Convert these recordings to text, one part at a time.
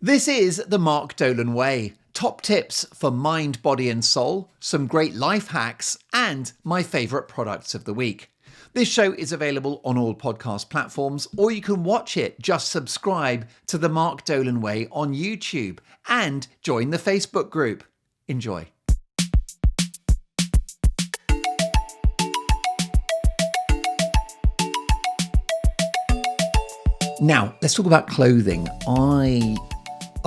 This is the Mark Dolan Way. Top tips for mind, body, and soul, some great life hacks, and my favourite products of the week. This show is available on all podcast platforms, or you can watch it. Just subscribe to the Mark Dolan Way on YouTube and join the Facebook group. Enjoy. Now, let's talk about clothing.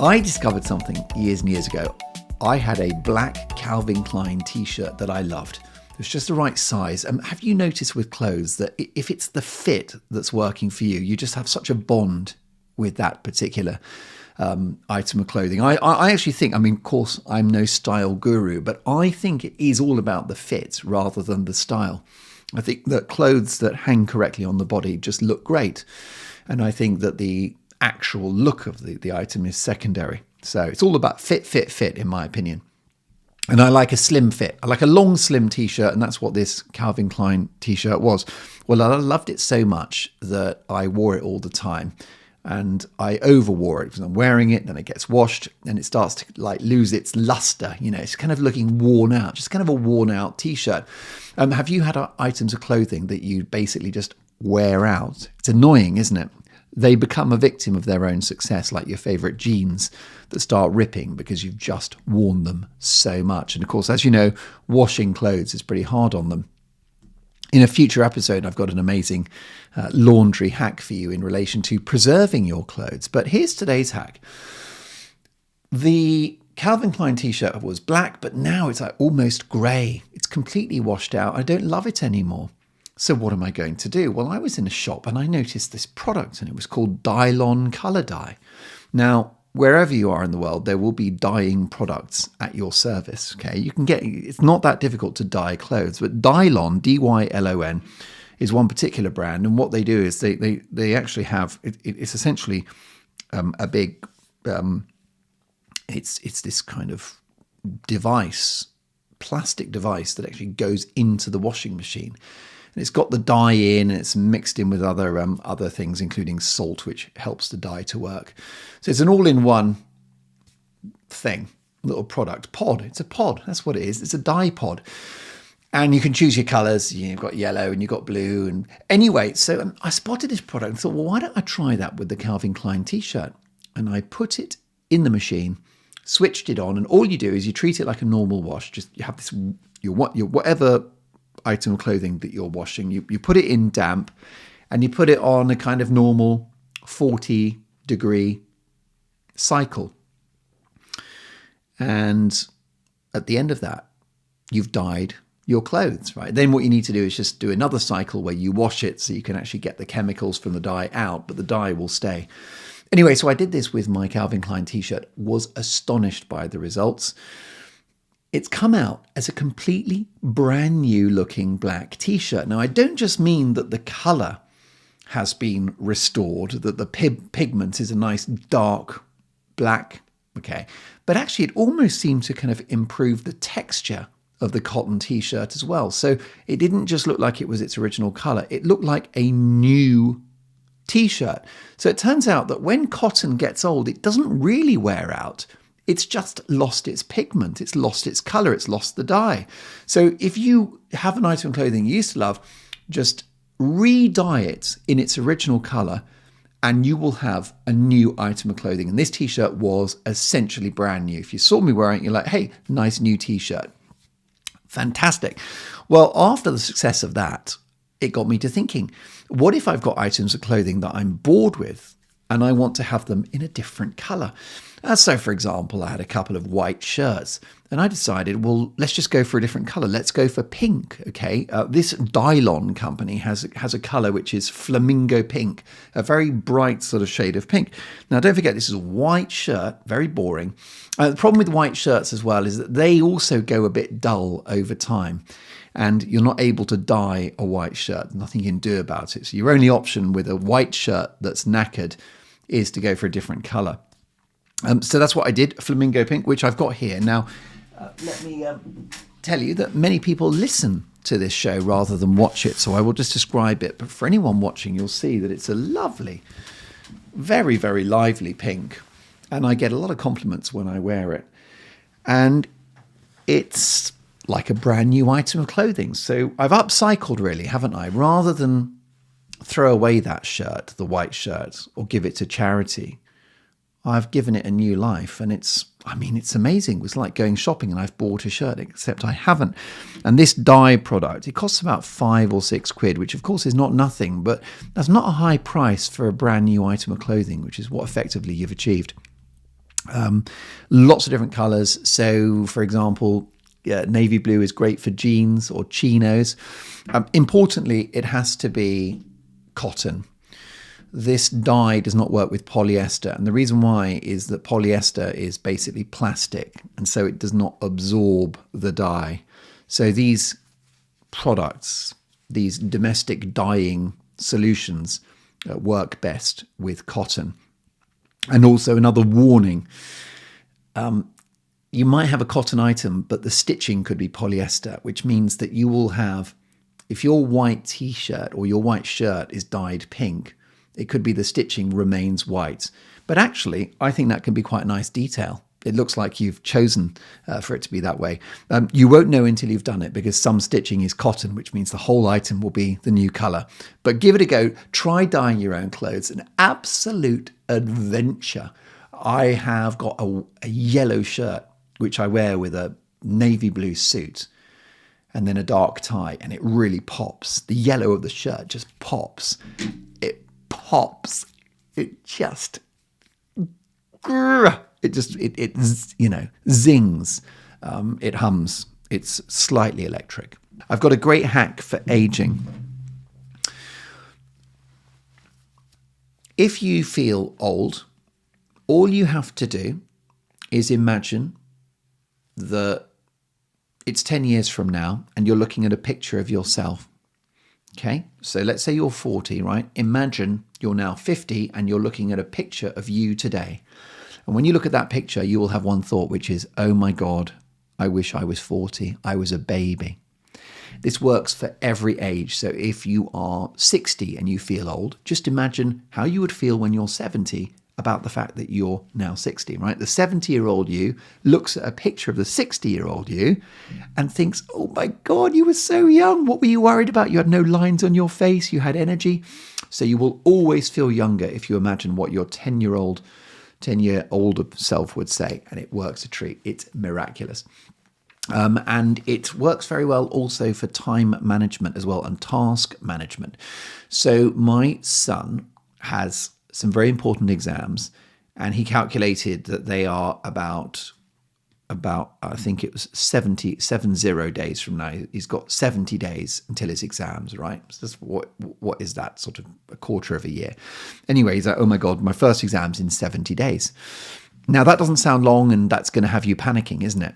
I discovered something years and years ago. I had a black Calvin Klein t-shirt that I loved. It was just the right size. Have you noticed with clothes that if it's the fit that's working for you, you just have such a bond with that particular item of clothing? I actually think, of course, I'm no style guru, but I think it is all about the fit rather than the style. I think that clothes that hang correctly on the body just look great. And I think that the actual look of the item is secondary. So it's all about fit, in my opinion. And I like a slim fit. I like a long, slim t-shirt, and that's what this Calvin Klein t-shirt was. Well, I loved it so much that I wore it all the time. And I overwore it because I'm wearing it, then it gets washed, and it starts to lose its luster. You know, it's kind of looking worn out, just kind of a worn out t-shirt. Have you had items of clothing that you basically just wear out? It's annoying, isn't it? They become a victim of their own success, like your favorite jeans that start ripping because you've just worn them so much. And of course, as you know, washing clothes is pretty hard on them. In a future episode, I've got an amazing laundry hack for you in relation to preserving your clothes. But here's today's hack. The Calvin Klein t-shirt was black, but now it's almost grey. It's completely washed out. I don't love it anymore. So what am I going to do? Well, I was in a shop and I noticed this product, and it was called Dolan colour dye. Now, wherever you are in the world, there will be dyeing products at your service. Okay, it's not that difficult to dye clothes, but Dolan, D-Y-L-O-N, is one particular brand, and what they do is they actually have it's essentially a big it's this kind of device, plastic device that actually goes into the washing machine. And it's got the dye in, and it's mixed in with other things, including salt, which helps the dye to work. So it's an all-in-one thing, little product. Pod. It's a pod. That's what it is. It's a dye pod. And you can choose your colours. You've got yellow and you've got blue. And anyway, so I spotted this product and thought, well, why don't I try that with the Calvin Klein t-shirt? And I put it in the machine, switched it on, and all you do is you treat it like a normal wash. Just you have this, your whatever item of clothing that you're washing, you put it in damp, and you put it on a kind of normal 40-degree cycle. And at the end of that, you've dyed your clothes, right? Then what you need to do is just do another cycle where you wash it so you can actually get the chemicals from the dye out, but the dye will stay. Anyway, so I did this with my Calvin Klein t-shirt, was astonished by the results. It's come out as a completely brand new looking black t-shirt. Now, I don't just mean that the colour has been restored, that the pigment is a nice dark black, okay, but actually it almost seemed to kind of improve the texture of the cotton t-shirt as well. So it didn't just look like it was its original colour, it looked like a new t-shirt. So it turns out that when cotton gets old, it doesn't really wear out. It's just lost its pigment, it's lost its colour, it's lost the dye. So if you have an item of clothing you used to love, just re-dye it in its original colour and you will have a new item of clothing. And this t-shirt was essentially brand new. If you saw me wearing it, you're like, hey, nice new t-shirt. Fantastic. Well, after the success of that, it got me to thinking, what if I've got items of clothing that I'm bored with and I want to have them in a different colour? So, for example, I had a couple of white shirts and I decided, well, let's just go for a different colour. Let's go for pink, okay? This Dolan company has a colour which is flamingo pink, a very bright sort of shade of pink. Now, don't forget, this is a white shirt, very boring. The problem with white shirts as well is that they also go a bit dull over time. And you're not able to dye a white shirt. Nothing you can do about it. So your only option with a white shirt that's knackered is to go for a different colour. So that's what I did, flamingo pink, which I've got here. Now, let me tell you that many people listen to this show rather than watch it, so I will just describe it. But for anyone watching, you'll see that it's a lovely, very, very lively pink. And I get a lot of compliments when I wear it. And it's like a brand new item of clothing. So I've upcycled really, haven't I? Rather than throw away that shirt, the white shirt, or give it to charity, I've given it a new life. And it's amazing. It was like going shopping and I've bought a shirt, except I haven't. And this dye product, it costs about £5 or £6, which of course is not nothing, but that's not a high price for a brand new item of clothing, which is what effectively you've achieved. Lots of different colors. So, for example, navy blue is great for jeans or chinos. Importantly, it has to be cotton. This dye does not work with polyester. And the reason why is that polyester is basically plastic, and so it does not absorb the dye. So these products, these domestic dyeing solutions, work best with cotton. And also another warning, you might have a cotton item, but the stitching could be polyester, which means that you will have, if your white t-shirt or your white shirt is dyed pink, it could be the stitching remains white. But actually, I think that can be quite a nice detail. It looks like you've chosen for it to be that way. You won't know until you've done it, because some stitching is cotton, which means the whole item will be the new color. But give it a go. Try dyeing your own clothes. An absolute adventure. I have got a yellow shirt, which I wear with a navy blue suit and then a dark tie, and it really pops. The yellow of the shirt just pops. It pops. It just... It zings. It hums. It's slightly electric. I've got a great hack for aging. If you feel old, all you have to do is imagine that it's 10 years from now and you're looking at a picture of yourself. Okay, so let's say you're 40, right? Imagine you're now 50 and you're looking at a picture of you today. And when you look at that picture, you will have one thought, which is, oh my God, I wish I was 40. I was a baby. This works for every age. So if you are 60 and you feel old, just imagine how you would feel when you're 70 about the fact that you're now 60, right? The 70-year-old you looks at a picture of the 60-year-old you and thinks, oh my God, you were so young. What were you worried about? You had no lines on your face. You had energy. So you will always feel younger if you imagine what your 10-year-older self would say, and it works a treat. It's miraculous. And it works very well also for time management as well, and task management. So my son has some very important exams, and he calculated that they are about I think it was 70 days from now. He's got 70 days until his exams, right? So that's what is that, sort of a quarter of a year? Anyway, he's like, oh my God, my first exam's in 70 days. Now that doesn't sound long, and that's going to have you panicking, isn't it?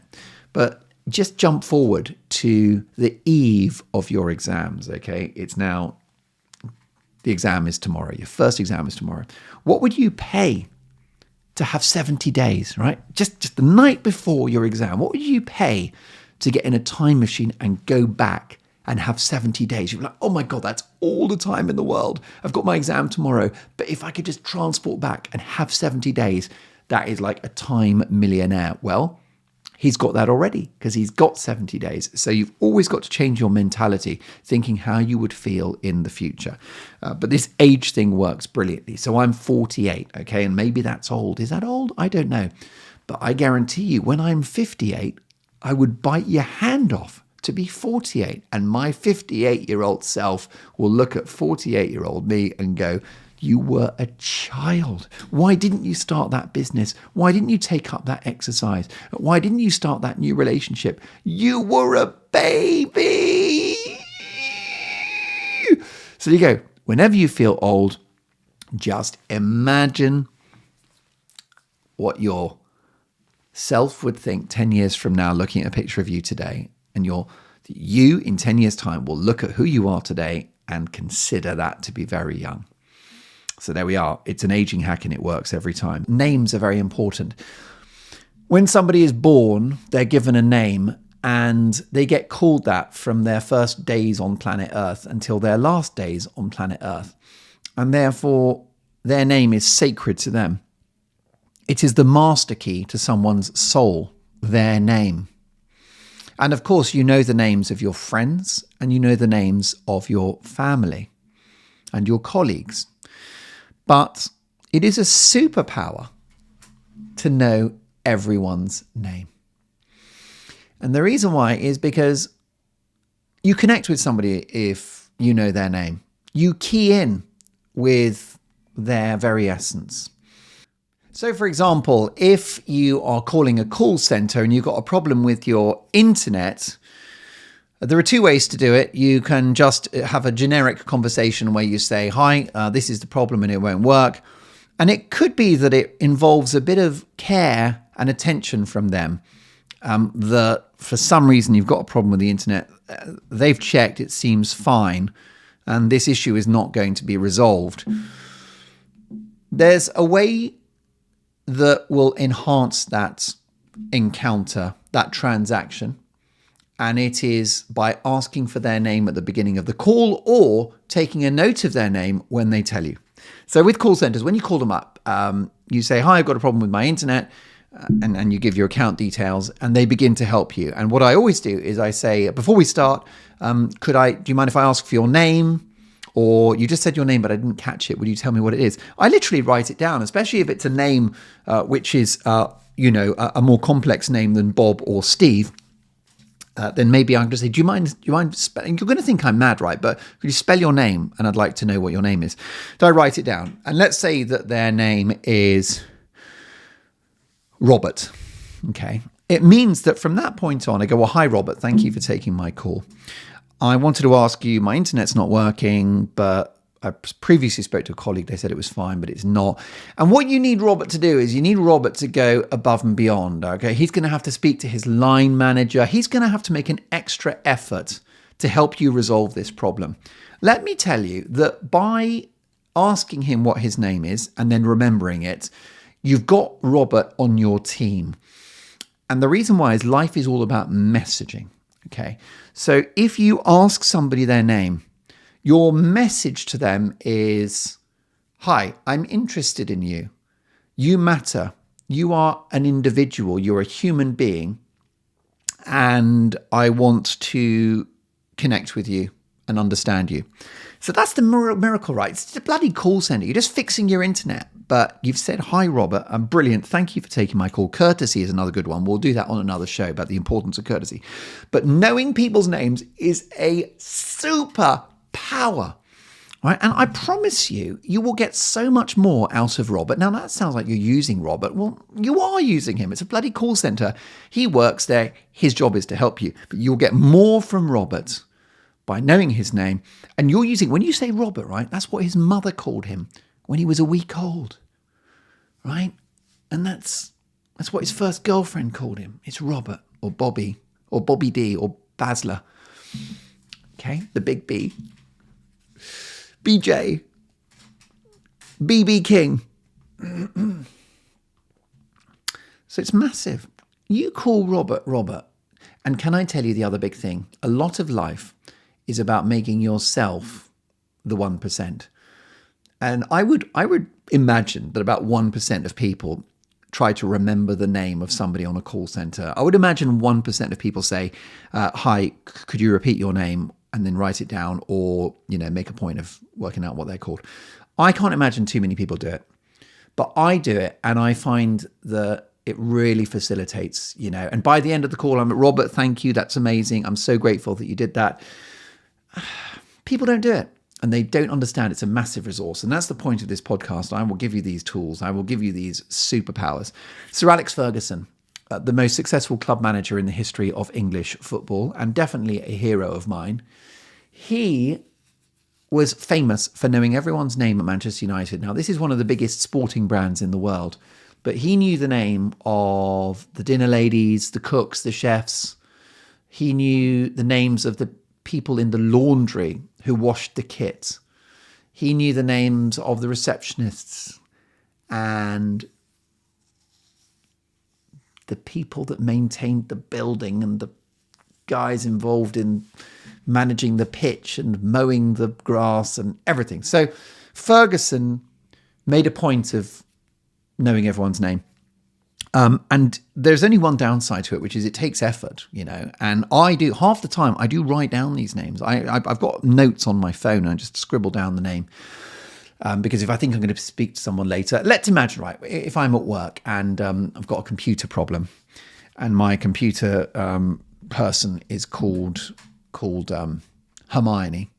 But just jump forward to the eve of your exams, okay? It's now, the exam is tomorrow. Your first exam is tomorrow. What would you pay to have 70 days, right? Just the night before your exam, what would you pay to get in a time machine and go back and have 70 days? You'd be like, oh my God, that's all the time in the world. I've got my exam tomorrow, but if I could just transport back and have 70 days, that is like a time millionaire. Well, he's got that already because he's got 70 days. So you've always got to change your mentality, thinking how you would feel in the future. But this age thing works brilliantly. So I'm 48, okay? And maybe that's old. Is that old? I don't know. But I guarantee you, when I'm 58, I would bite your hand off to be 48. And my 58-year-old self will look at 48-year-old me and go, you were a child. Why didn't you start that business? Why didn't you take up that exercise? Why didn't you start that new relationship? You were a baby. So there you go. Whenever you feel old, just imagine what your self would think 10 years from now, looking at a picture of you today. And you in 10 years' time will look at who you are today and consider that to be very young. So there we are. It's an aging hack and it works every time. Names are very important. When somebody is born, they're given a name and they get called that from their first days on planet Earth until their last days on planet Earth. And therefore, their name is sacred to them. It is the master key to someone's soul, their name. And of course, you know the names of your friends and you know the names of your family and your colleagues. But it is a superpower to know everyone's name. And the reason why is because you connect with somebody if you know their name. You key in with their very essence. So, for example, if you are calling a call center and you've got a problem with your internet, there are two ways to do it. You can just have a generic conversation where you say, hi, this is the problem and it won't work. And it could be that it involves a bit of care and attention from them. That for some reason you've got a problem with the internet. They've checked, it seems fine. And this issue is not going to be resolved. There's a way that will enhance that encounter, that transaction. And it is by asking for their name at the beginning of the call or taking a note of their name when they tell you. So with call centers, when you call them up, you say, hi, I've got a problem with my internet, and you give your account details and they begin to help you. And what I always do is I say, before we start, do you mind if I ask for your name? Or you just said your name, but I didn't catch it. Would you tell me what it is? I literally write it down, especially if it's a name which is, a more complex name than Bob or Steve. Then maybe I'm going to say, do you mind spelling? You're going to think I'm mad, right? But could you spell your name? And I'd like to know what your name is. So I write it down. And let's say that their name is Robert. Okay. It means that from that point on, I go, well, hi, Robert. Thank you for taking my call. I wanted to ask you, my internet's not working, but I previously spoke to a colleague. They said it was fine, but it's not. And what you need Robert to do is you need Robert to go above and beyond. Okay. He's going to have to speak to his line manager. He's going to have to make an extra effort to help you resolve this problem. Let me tell you that by asking him what his name is and then remembering it, you've got Robert on your team. And the reason why is life is all about messaging. Okay. So if you ask somebody their name, your message to them is, hi, I'm interested in you. You matter. You are an individual. You're a human being. And I want to connect with you and understand you. So that's the miracle, right? It's a bloody call center. You're just fixing your internet. But you've said, hi, Robert. I'm brilliant. Thank you for taking my call. Courtesy is another good one. We'll do that on another show about the importance of courtesy. But knowing people's names is a superpower, right? And I promise you, you will get so much more out of Robert. Now, that sounds like you're using Robert. Well, you are using him. It's a bloody call center. He works there. His job is to help you. But you'll get more from Robert by knowing his name. And you're using, when you say Robert, right, that's what his mother called him when he was a week old, right? And that's what his first girlfriend called him. It's Robert or Bobby D or Basler. Okay, the big B. BJ. BB King. So it's massive. You call Robert. And can I tell you the other big thing? A lot of life is about making yourself the 1%. And I would imagine that about 1% of people try to remember the name of somebody on a call center. I would imagine 1% of people say, hi, could you repeat your name and then write it down or, make a point of working out what they're called. I can't imagine too many people do it, but I do it. And I find that it really facilitates, and by the end of the call, I'm Robert, thank you. That's amazing. I'm so grateful that you did that. People don't do it. And they don't understand it's a massive resource. And that's the point of this podcast. I will give you these tools. I will give you these superpowers. Sir Alex Ferguson, the most successful club manager in the history of English football, and definitely a hero of mine. He was famous for knowing everyone's name at Manchester United. Now, this is one of the biggest sporting brands in the world. But he knew the name of the dinner ladies, the cooks, the chefs. He knew the names of the people in the laundry who washed the kit. He knew the names of the receptionists and the people that maintained the building and the guys involved in managing the pitch and mowing the grass and everything. So Ferguson made a point of knowing everyone's name. And there's only one downside to it, which is it takes effort, and half the time I do write down these names. I've got notes on my phone and I just scribble down the name. Because if I think I'm going to speak to someone later, let's imagine, right, if I'm at work and I've got a computer problem and my computer person is called Hermione,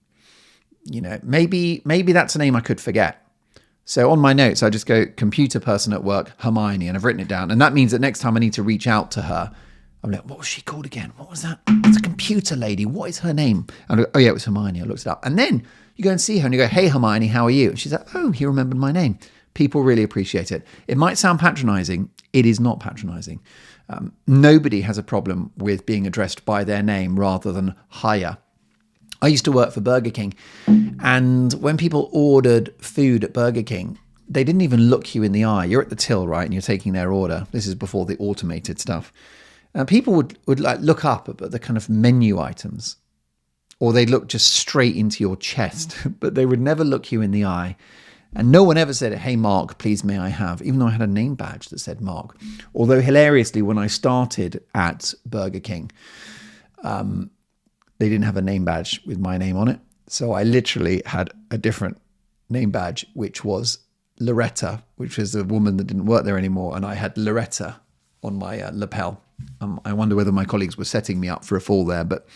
maybe that's a name I could forget. So on my notes, I just go computer person at work, Hermione, and I've written it down. And that means that next time I need to reach out to her, I'm like, what was she called again? What was that? It's a computer lady. What is her name? And I go, oh yeah, it was Hermione. I looked it up. And then you go and see her and you go, hey, Hermione, how are you? And she's like, oh, he remembered my name. People really appreciate it. It might sound patronizing. It is not patronizing. Nobody has a problem with being addressed by their name rather than higher. I used to work for Burger King, and when people ordered food at Burger King, they didn't even look you in the eye. You're at the till, right, and you're taking their order. This is before the automated stuff. People would like look up at the kind of menu items, or they'd look just straight into your chest, but they would never look you in the eye. And no one ever said, hey, Mark, please may I have, even though I had a name badge that said Mark. Although hilariously, when I started at Burger King, they didn't have a name badge with my name on it. So I literally had a different name badge, which was Loretta, which was a woman that didn't work there anymore. And I had Loretta on my lapel. I wonder whether my colleagues were setting me up for a fall there, but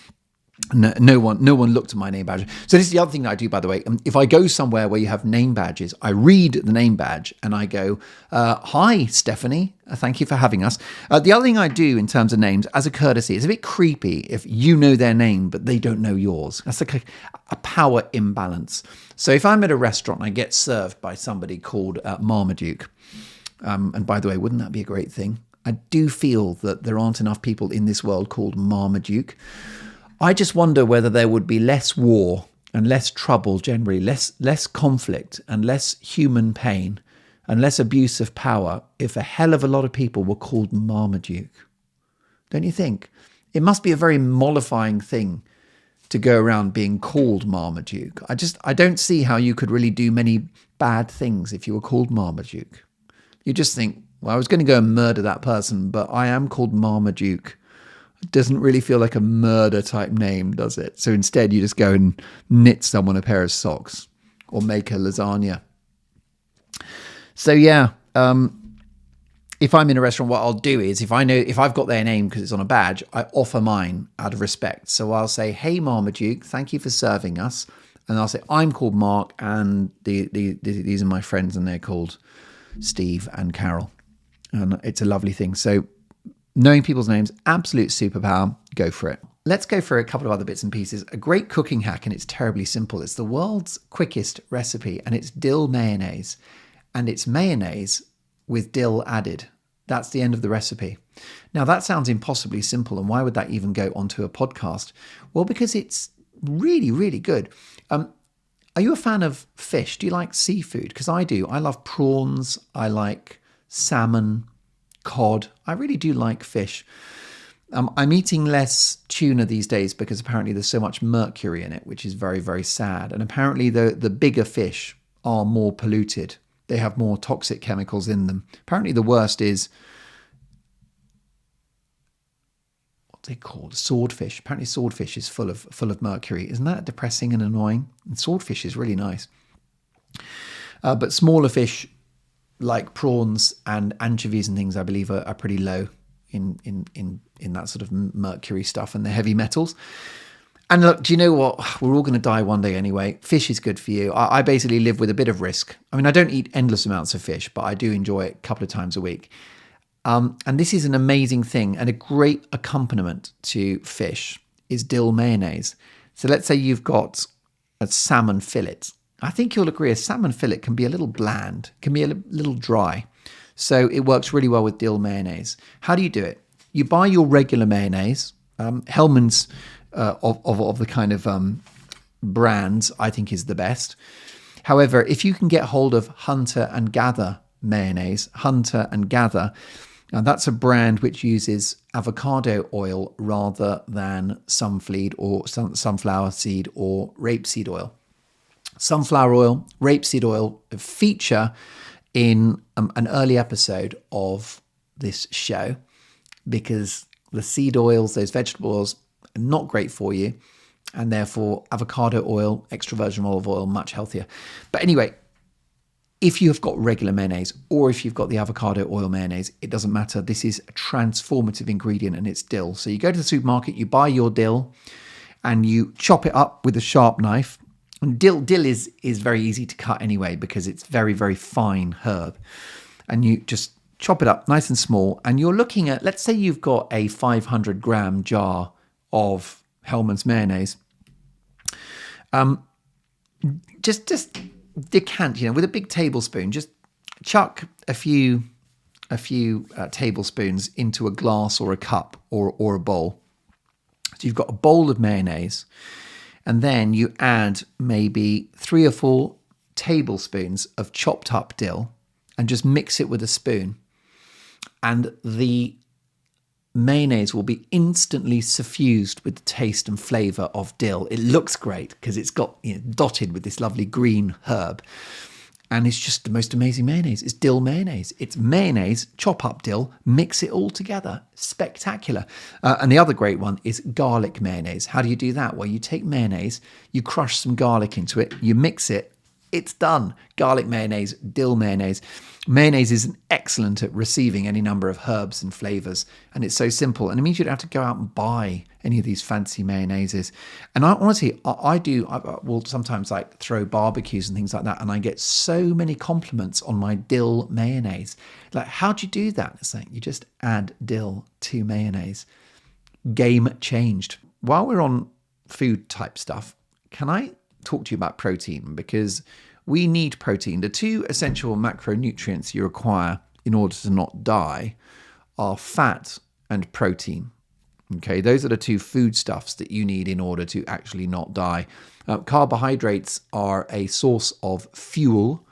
no one looked at my name badge. So this is the other thing that I do, by the way. If I go somewhere where you have name badges, I read the name badge and I go, hi, Stephanie, thank you for having us. The other thing I do in terms of names, as a courtesy, it's a bit creepy if you know their name, but they don't know yours. That's like a power imbalance. So if I'm at a restaurant and I get served by somebody called Marmaduke, and by the way, wouldn't that be a great thing? I do feel that there aren't enough people in this world called Marmaduke. I just wonder whether there would be less war and less trouble generally, less conflict and less human pain and less abuse of power if a hell of a lot of people were called Marmaduke. Don't you think? It must be a very mollifying thing to go around being called Marmaduke. I don't see how you could really do many bad things if you were called Marmaduke. You just think, well, I was going to go and murder that person, but I am called Marmaduke. It doesn't really feel like a murder type name, does it? So instead you just go and knit someone a pair of socks or make a lasagna. So yeah, if I'm in a restaurant, what I'll do is if I've got their name because it's on a badge, I offer mine out of respect. So I'll say, hey, Marmaduke, thank you for serving us. And I'll say, I'm called Mark and these are my friends and they're called Steve and Carol. And it's a lovely thing. So knowing people's names, absolute superpower, go for it. Let's go for a couple of other bits and pieces. A great cooking hack, and it's terribly simple. It's the world's quickest recipe, and it's dill mayonnaise. And it's mayonnaise with dill added. That's the end of the recipe. Now, that sounds impossibly simple, and why would that even go onto a podcast? Well, because it's really, really good. Are you a fan of fish? Do you like seafood? Because I do. I love prawns. I like salmon, cod. I really do like fish. I'm eating less tuna these days because apparently there's so much mercury in it, which is very, very sad. And apparently the bigger fish are more polluted. They have more toxic chemicals in them. Apparently the worst is, what's they called? Swordfish. Apparently swordfish is full of mercury. Isn't that depressing and annoying? And swordfish is really nice. But smaller fish like prawns and anchovies and things, I believe, are pretty low in that sort of mercury stuff and the heavy metals. And look, do you know what? We're all going to die one day anyway. Fish is good for you. I basically live with a bit of risk. I mean, I don't eat endless amounts of fish, but I do enjoy it a couple of times a week. And this is an amazing thing, and a great accompaniment to fish is dill mayonnaise. So let's say you've got a salmon fillet. I think you'll agree a salmon fillet can be a little bland, can be a little dry. So it works really well with dill mayonnaise. How do you do it? You buy your regular mayonnaise. Hellmann's of the kind of brands, I think, is the best. However, if you can get hold of Hunter and Gather mayonnaise, Hunter and Gather, now that's a brand which uses avocado oil rather than sunflower seed or rapeseed oil. Sunflower oil, rapeseed oil feature in an early episode of this show because the seed oils, those vegetable oils, are not great for you. And therefore, avocado oil, extra virgin olive oil, much healthier. But anyway, if you have got regular mayonnaise or if you've got the avocado oil mayonnaise, it doesn't matter. This is a transformative ingredient and it's dill. So you go to the supermarket, you buy your dill and you chop it up with a sharp knife. And dill is very easy to cut anyway because it's very, very fine herb. And you just chop it up nice and small. And you're looking at, let's say you've got a 500 gram jar of Hellmann's mayonnaise. Just decant, with a big tablespoon, just chuck a few tablespoons into a glass or a cup or a bowl. So you've got a bowl of mayonnaise, and then you add maybe 3 or 4 tablespoons of chopped up dill and just mix it with a spoon. And the mayonnaise will be instantly suffused with the taste and flavour of dill. It looks great because it's got dotted with this lovely green herb. And it's just the most amazing mayonnaise. It's dill mayonnaise. It's mayonnaise, chop up dill, mix it all together. Spectacular. And the other great one is garlic mayonnaise. How do you do that? Well, you take mayonnaise, you crush some garlic into it, you mix it, it's done. Garlic mayonnaise, dill mayonnaise. Mayonnaise is excellent at receiving any number of herbs and flavours, and it's so simple. And it means you don't have to go out and buy any of these fancy mayonnaises. And I will sometimes like throw barbecues and things like that, and I get so many compliments on my dill mayonnaise. Like, how do you do that? It's like, you just add dill to mayonnaise. Game changed. While we're on food type stuff, can I talk to you about protein? Because we need protein. The 2 essential macronutrients you require in order to not die are fat and protein. Okay, those are the 2 foodstuffs that you need in order to actually not die. Carbohydrates are a source of fuel,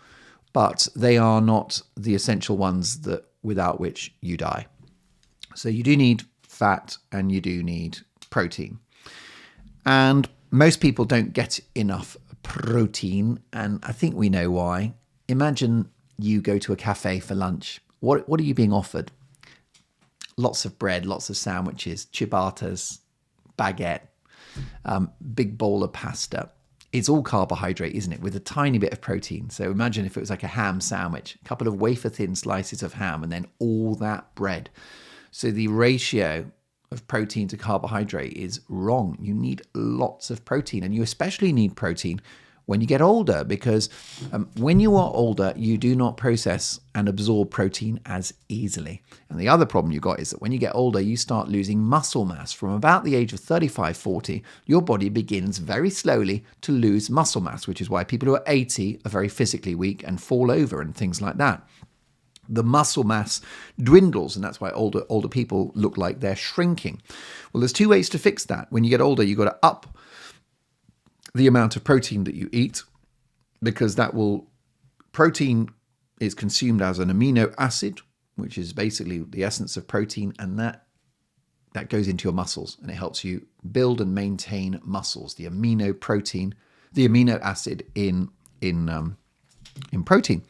but they are not the essential ones that without which you die. So you do need fat and you do need protein. And most people don't get enough protein, and I think we know why. Imagine you go to a cafe for lunch. What are you being offered? Lots of bread, lots of sandwiches, ciabattas, baguette, big bowl of pasta. It's all carbohydrate, isn't it? With a tiny bit of protein. So imagine if it was like a ham sandwich, a couple of wafer-thin slices of ham, and then all that bread. So the ratio of protein to carbohydrate is wrong. You need lots of protein, and you especially need protein when you get older, because when you are older, you do not process and absorb protein as easily. And the other problem you got is that when you get older, you start losing muscle mass. From about the age of 35, 40, your body begins very slowly to lose muscle mass, which is why people who are 80 are very physically weak and fall over and things like that. The muscle mass dwindles, and that's why older people look like they're shrinking. Well, there's 2 ways to fix that. When you get older, you've got to up the amount of protein that you eat, because protein is consumed as an amino acid, which is basically the essence of protein, and that goes into your muscles, and it helps you build and maintain muscles. The amino acid in protein.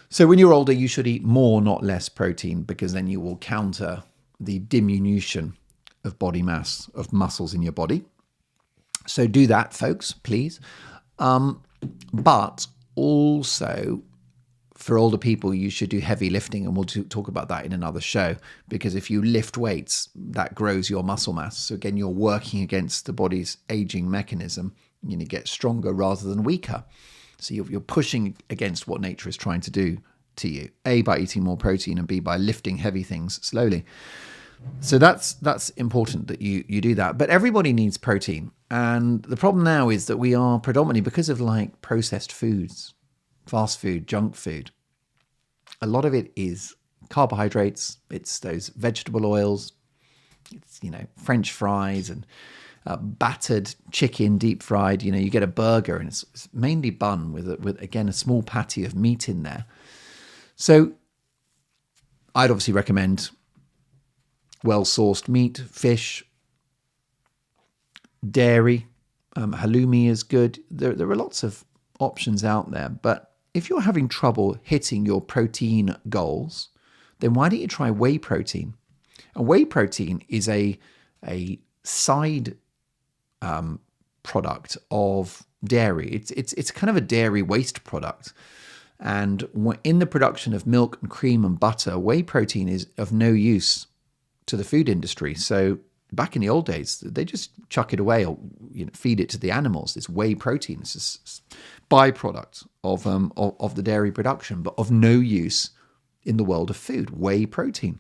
So when you're older, you should eat more, not less protein, because then you will counter the diminution of body mass, of muscles in your body. So do that, folks, please. But also, for older people, you should do heavy lifting, and we'll talk about that in another show, because if you lift weights, that grows your muscle mass. So again, you're working against the body's aging mechanism. You get stronger rather than weaker. So you're pushing against what nature is trying to do to you, A, by eating more protein, and B, by lifting heavy things slowly. So that's important that you do that. But everybody needs protein. And the problem now is that we are predominantly, because of like processed foods, fast food, junk food, a lot of it is carbohydrates. It's those vegetable oils. It's, French fries and battered chicken, deep fried. You get a burger and it's mainly bun with again a small patty of meat in there. So I'd obviously recommend well-sourced meat, fish, dairy. Halloumi is good. There are lots of options out there, but if you're having trouble hitting your protein goals, then why don't you try whey protein? And whey protein is a side product of dairy. It's kind of a dairy waste product. And in the production of milk and cream and butter, whey protein is of no use to the food industry. So back in the old days, they just chuck it away or feed it to the animals. It's whey protein. It's a byproduct of the dairy production, but of no use in the world of food. Whey protein.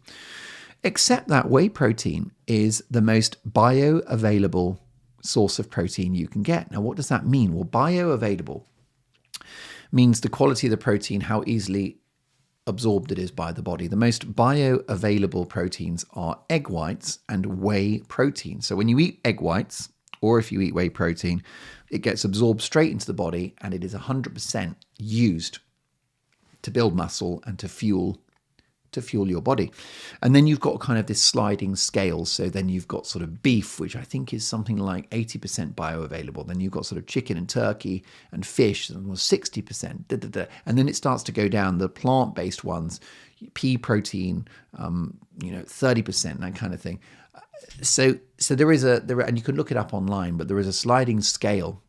Except that whey protein is the most bioavailable source of protein you can get. Now, what does that mean? Well, bioavailable means the quality of the protein, how easily absorbed it is by the body. The most bioavailable proteins are egg whites and whey protein. So when you eat egg whites, or if you eat whey protein, it gets absorbed straight into the body and it is 100% used to build muscle and to fuel your body. And then you've got kind of this sliding scale. So then you've got sort of beef, which I think is something like 80% bioavailable. Then you've got sort of chicken and turkey and fish, and 60%. And then it starts to go down. The plant-based ones, pea protein, 30%, that kind of thing. So there is and you can look it up online, but there is a sliding scale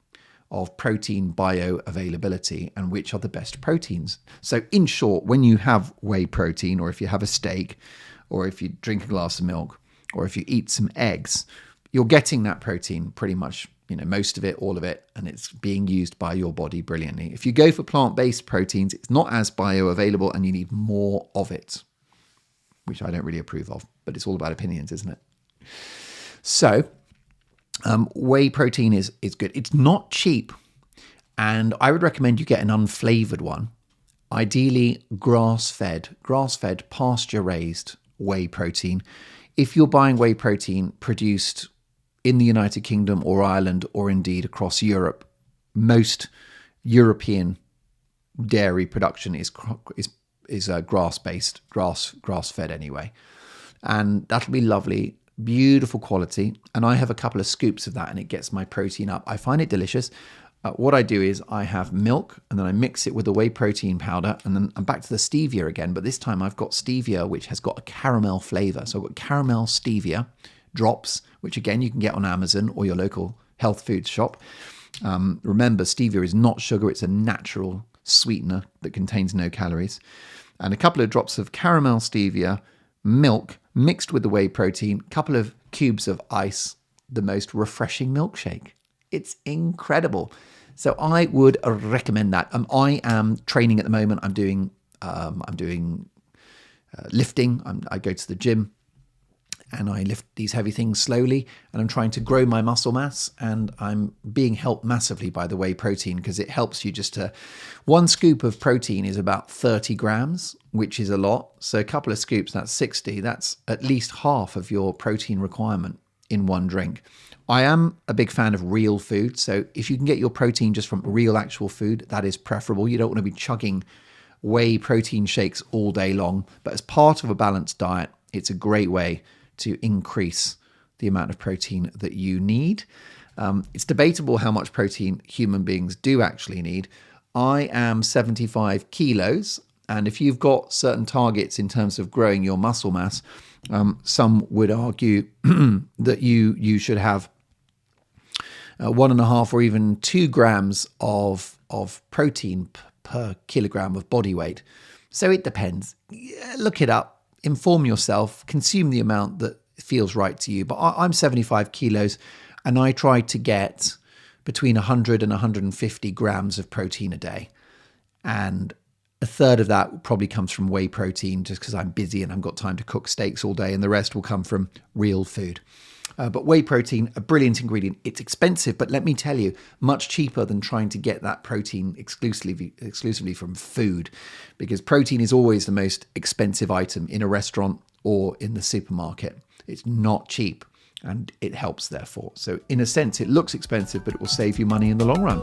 of protein bioavailability and which are the best proteins. So in short, when you have whey protein, or if you have a steak, or if you drink a glass of milk, or if you eat some eggs, you're getting that protein pretty much, most of it, all of it, and it's being used by your body brilliantly. If you go for plant-based proteins, it's not as bioavailable and you need more of it, which I don't really approve of, but it's all about opinions, isn't it? So whey protein is good. It's not cheap, and I would recommend you get an unflavored one. Ideally, grass-fed, pasture-raised whey protein. If you're buying whey protein produced in the United Kingdom or Ireland, or indeed across Europe, most European dairy production is grass-based, grass-fed anyway, and that'll be lovely. Beautiful quality, and I have a couple of scoops of that and it gets my protein up. I find it delicious. What I do is I have milk and then I mix it with the whey protein powder, and then I'm back to the stevia again, but this time I've got stevia which has got a caramel flavor. So I've got caramel stevia drops, which again you can get on Amazon or your local health food shop. Remember, stevia is not sugar, it's a natural sweetener that contains no calories. And a couple of drops of caramel stevia, milk mixed with the whey protein, couple of cubes of ice, the most refreshing milkshake. It's incredible. So I would recommend that. I am training at the moment. I'm doing lifting. I go to the gym and I lift these heavy things slowly, and I'm trying to grow my muscle mass, and I'm being helped massively by the whey protein, because it helps you just to, one scoop of protein is about 30 grams, which is a lot. So a couple of scoops, that's 60. That's at least half of your protein requirement in one drink. I am a big fan of real food. So if you can get your protein just from real actual food, that is preferable. You don't want to be chugging whey protein shakes all day long, but as part of a balanced diet, it's a great way to increase the amount of protein that you need. It's debatable how much protein human beings do actually need. I am 75 kilos, and if you've got certain targets in terms of growing your muscle mass, some would argue that you should have 1.5 or even 2 grams of protein per kilogram of body weight. So it depends. Look it up. Inform yourself, consume the amount that feels right to you. But I'm 75 kilos and I try to get between 100 and 150 grams of protein a day. And a third of that probably comes from whey protein, just because I'm busy and I've got time to cook steaks all day, and the rest will come from real food. But whey protein, a brilliant ingredient. It's expensive, but let me tell you, much cheaper than trying to get that protein exclusively from food, because protein is always the most expensive item in a restaurant or in the supermarket. It's not cheap, and it helps therefore. So in a sense, it looks expensive, but it will save you money in the long run.